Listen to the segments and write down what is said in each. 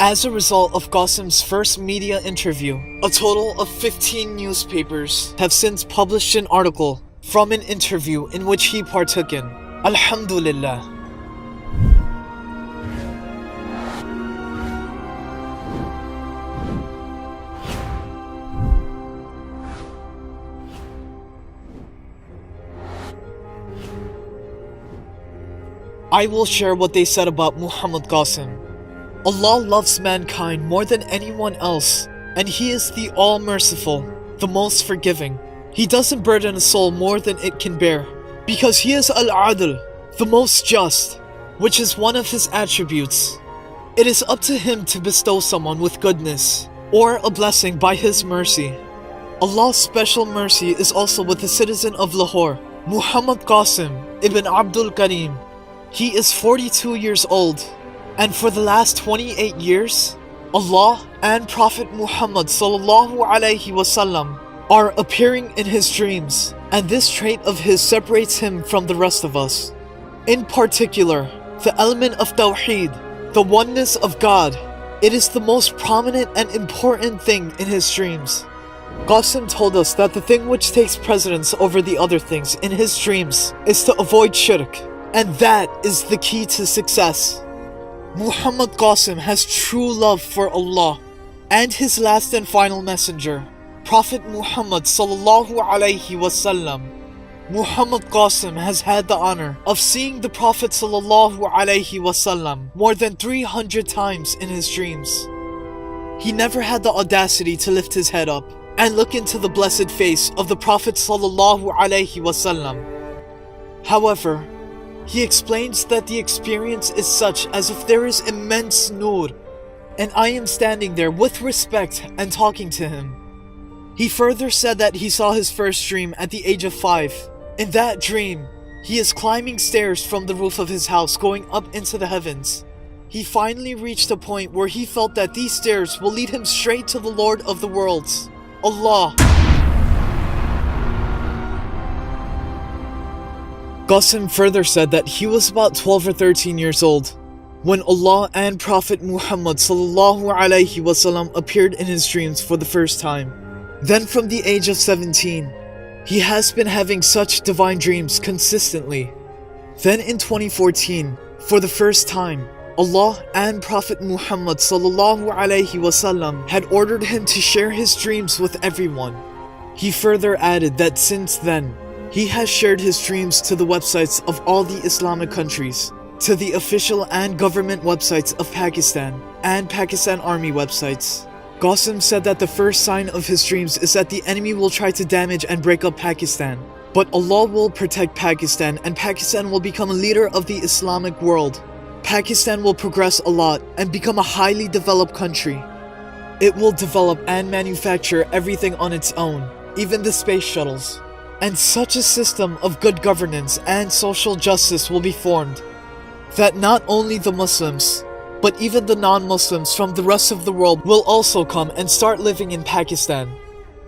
As a result of Qasim's first media interview, a total of 15 newspapers have since published an article from an interview in which he partook in. Alhamdulillah. I will share what they said about Muhammad Qasim. Allah loves mankind more than anyone else, and He is the All-Merciful, the Most Forgiving. He doesn't burden a soul more than it can bear, because He is Al-Adl, the Most Just, which is one of His attributes. It is up to Him to bestow someone with goodness, or a blessing by His mercy. Allah's special mercy is also with the citizen of Lahore, Muhammad Qasim ibn Abdul Karim. He is 42 years old, and for the last 28 years, Allah and Prophet Muhammad sallallahu alaihi wasallam are appearing in his dreams, and this trait of his separates him from the rest of us. In particular, the element of Tawheed, the oneness of God, it is the most prominent and important thing in his dreams. Qasim told us that the thing which takes precedence over the other things in his dreams is to avoid shirk, and that is the key to success. Muhammad Qasim has true love for Allah and his last and final messenger, Prophet Muhammad sallallahu alaihi wasallam. Muhammad Qasim has had the honor of seeing the Prophet sallallahu alaihi wasallam more than 300 times in his dreams. He never had the audacity to lift his head up and look into the blessed face of the Prophet sallallahu alaihi wasallam. However, he explains that the experience is such as if there is immense nur, and I am standing there with respect and talking to him. He further said that he saw his first dream at the age of 5. In that dream, he is climbing stairs from the roof of his house going up into the heavens. He finally reached a point where he felt that these stairs will lead him straight to the Lord of the worlds, Allah. Qasim further said that he was about 12 or 13 years old when Allah and Prophet Muhammad sallallahu alaihi wasallam appeared in his dreams for the first time. Then from the age of 17, he has been having such divine dreams consistently. Then in 2014, for the first time, Allah and Prophet Muhammad sallallahu alaihi wasallam had ordered him to share his dreams with everyone. He further added that since then, he has shared his dreams to the websites of all the Islamic countries, to the official and government websites of Pakistan, and Pakistan Army websites. Qasim said that the first sign of his dreams is that the enemy will try to damage and break up Pakistan, but Allah will protect Pakistan and Pakistan will become a leader of the Islamic world. Pakistan will progress a lot and become a highly developed country. It will develop and manufacture everything on its own, even the space shuttles. And such a system of good governance and social justice will be formed that not only the Muslims, but even the non-Muslims from the rest of the world will also come and start living in Pakistan.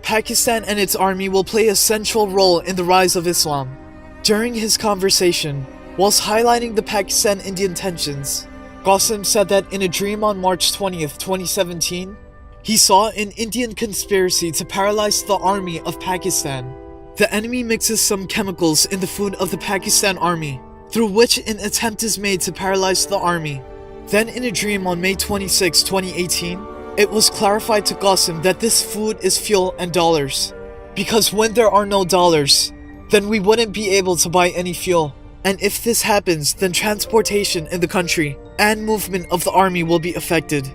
Pakistan and its army will play a central role in the rise of Islam. During his conversation, whilst highlighting the Pakistan-Indian tensions, Qasim said that in a dream on March 20th, 2017, he saw an Indian conspiracy to paralyze the army of Pakistan. The enemy mixes some chemicals in the food of the Pakistan army, through which an attempt is made to paralyze the army. Then in a dream on May 26, 2018, it was clarified to Qasim that this food is fuel and dollars. Because when there are no dollars, then we wouldn't be able to buy any fuel. And if this happens, then transportation in the country and movement of the army will be affected.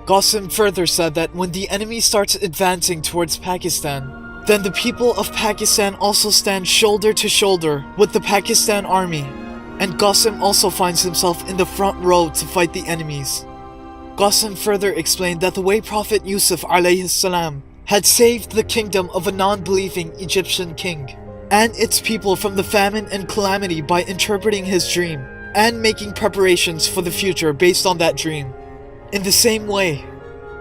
Qasim further said that when the enemy starts advancing towards Pakistan, then the people of Pakistan also stand shoulder to shoulder with the Pakistan army, and Qasim also finds himself in the front row to fight the enemies. Qasim further explained that the way Prophet Yusuf alayhi salam had saved the kingdom of a non-believing Egyptian king and its people from the famine and calamity by interpreting his dream and making preparations for the future based on that dream. In the same way,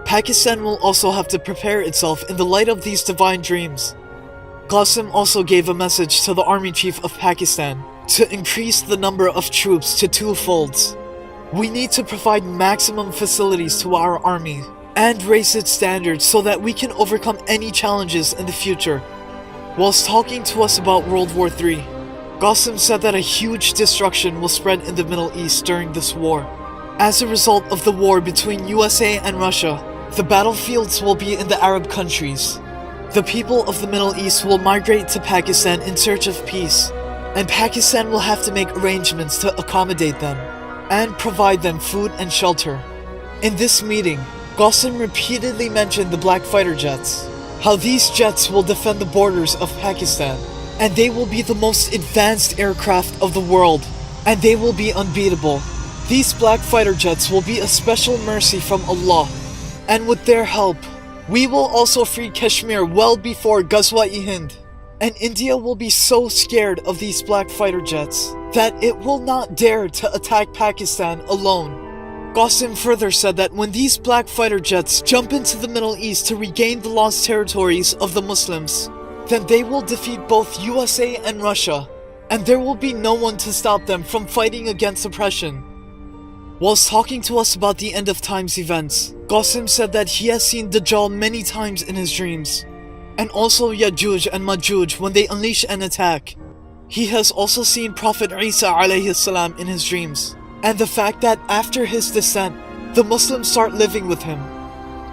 Pakistan will also have to prepare itself in the light of these divine dreams. Qasim also gave a message to the army chief of Pakistan to increase the number of troops to 2 folds. We need to provide maximum facilities to our army and raise its standards so that we can overcome any challenges in the future. Whilst talking to us about World War III, Qasim said that a huge destruction will spread in the Middle East during this war. As a result of the war between USA and Russia, the battlefields will be in the Arab countries. The people of the Middle East will migrate to Pakistan in search of peace, and Pakistan will have to make arrangements to accommodate them and provide them food and shelter. In this meeting, Qasim repeatedly mentioned the black fighter jets, how these jets will defend the borders of Pakistan, and they will be the most advanced aircraft of the world, and they will be unbeatable. These black fighter jets will be a special mercy from Allah, and with their help, we will also free Kashmir well before Ghazwa-e-Hind. And India will be so scared of these black fighter jets that it will not dare to attack Pakistan alone. Qasim further said that when these black fighter jets jump into the Middle East to regain the lost territories of the Muslims, then they will defeat both USA and Russia, and there will be no one to stop them from fighting against oppression. Whilst talking to us about the end of times events, Qasim said that he has seen Dajjal many times in his dreams, and also Yajuj and Majuj when they unleash an attack. He has also seen Prophet Isa alayhi salam in his dreams, and the fact that after his descent, the Muslims start living with him.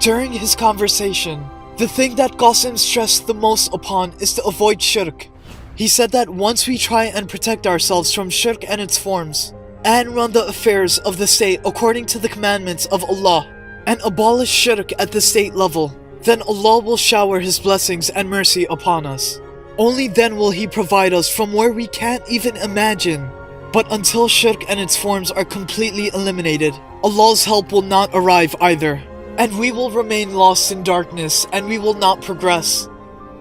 During his conversation, the thing that Qasim stressed the most upon is to avoid shirk. He said that once we try and protect ourselves from shirk and its forms, and run the affairs of the state according to the commandments of Allah, and abolish shirk at the state level, then Allah will shower His blessings and mercy upon us. Only then will He provide us from where we can't even imagine. But until shirk and its forms are completely eliminated, Allah's help will not arrive either, and we will remain lost in darkness and we will not progress.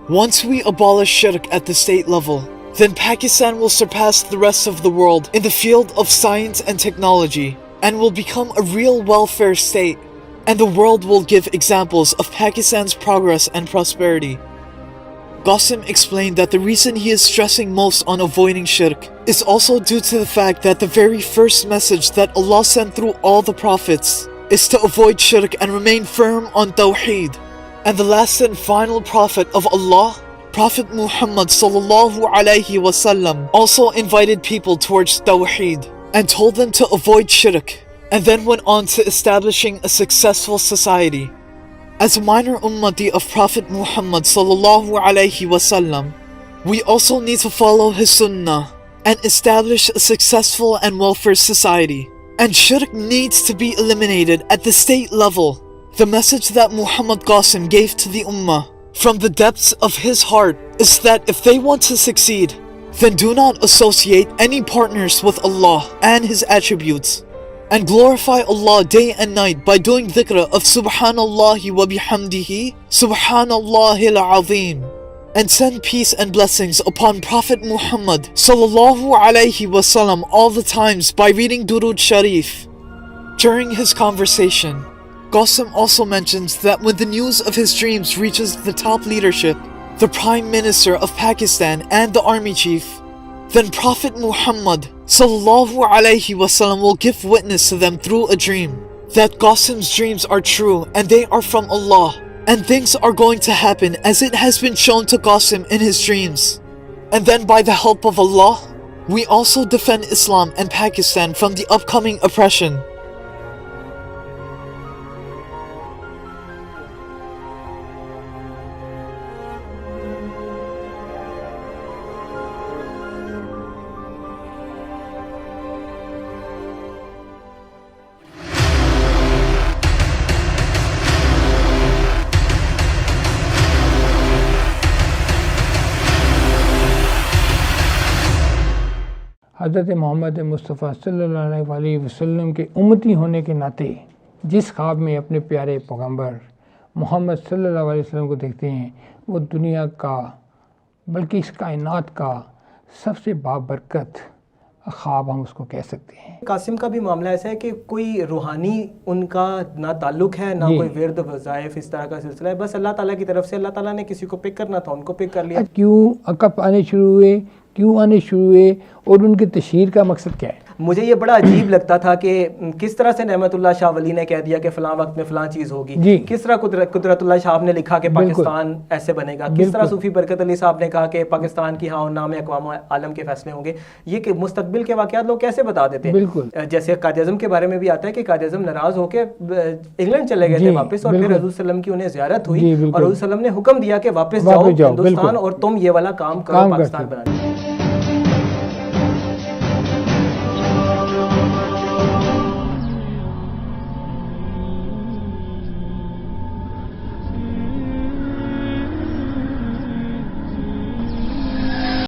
Once we abolish shirk at the state level, then Pakistan will surpass the rest of the world in the field of science and technology, and will become a real welfare state, and the world will give examples of Pakistan's progress and prosperity. Qasim explained that the reason he is stressing most on avoiding shirk is also due to the fact that the very first message that Allah sent through all the prophets is to avoid shirk and remain firm on Tawheed. And the last and final prophet of Allah, Prophet Muhammad sallallahu alaihi wasallam, also invited people towards Tawheed and told them to avoid shirk, and then went on to establishing a successful society. As a minor ummati of Prophet Muhammad sallallahu alaihi wasallam, we also need to follow his sunnah and establish a successful and welfare society. And shirk needs to be eliminated at the state level. The message that Muhammad Qasim gave to the ummah from the depths of his heart is that if they want to succeed, then do not associate any partners with Allah and His attributes, and glorify Allah day and night by doing dhikr of Subhanallahi wa bihamdihi, Subhanallahil Azim, and send peace and blessings upon Prophet Muhammad sallallahu alaihi wasallam all the times by reading Durud Sharif. During his conversation, Qasim also mentions that when the news of his dreams reaches the top leadership, the Prime Minister of Pakistan and the Army Chief, then Prophet Muhammad sallallahu alaihi wasallam will give witness to them through a dream that Qasim's dreams are true and they are from Allah, and things are going to happen as it has been shown to Qasim in his dreams. And then by the help of Allah, we also defend Islam and Pakistan from the upcoming oppression. हज़रत मोहम्मद मुस्तफ़ा सल्लल्लाहु अलैहि वसल्लम के उम्मती होने के नाते जिस ख्वाब में अपने प्यारे पैगंबर मोहम्मद सल्लल्लाहु अलैहि वसल्लम को देखते हैं, वो दुनिया का बल्कि इस कायनात का सबसे बाबरकत ख्वाब हम उसको कह सकते हैं। कासिम का भी मामला ऐसा है कि कोई रूहानी उनका ना ताल्लुक़ है, ना कोई विर्द वज़ाइफ इस तरह का सिलसिला है, बस अल्लाह ताला की तरफ से अल्लाह ताला ने किसी को पिक करना था, उनको पिक कर लिया। क्यों अकब आने शुरू हुए, क्यों आने शुरू हुए और उनकी तशहीर का मकसद क्या है? مجھے یہ بڑا عجیب لگتا تھا کہ کس طرح سے نعمت اللہ شاہ ولی نے کہہ دیا کہ فلاں وقت میں فلاں چیز ہوگی، کس طرح قدرت اللہ شاہ نے لکھا کہ پاکستان ایسے بنے گا، کس طرح صوفی برکت علی صاحب نے کہا کہ پاکستان کی ہاں نام اقوام عالم کے فیصلے ہوں گے. یہ کہ مستقبل کے واقعات لوگ کیسے بتا دیتے ہیں. جیسے قائد اعظم کے بارے میں بھی آتا ہے کہ قائد اعظم ناراض ہو کے انگلینڈ چلے گئے تھے واپس، اور پھر حضور صلی اللہ علیہ وسلم کی انہیں زیارت ہوئی اور حضور صلی اللہ علیہ وسلم نے حکم دیا کہ واپس جاؤ ہندوستان اور تم یہ والا کام کرو پاکستان بنانے.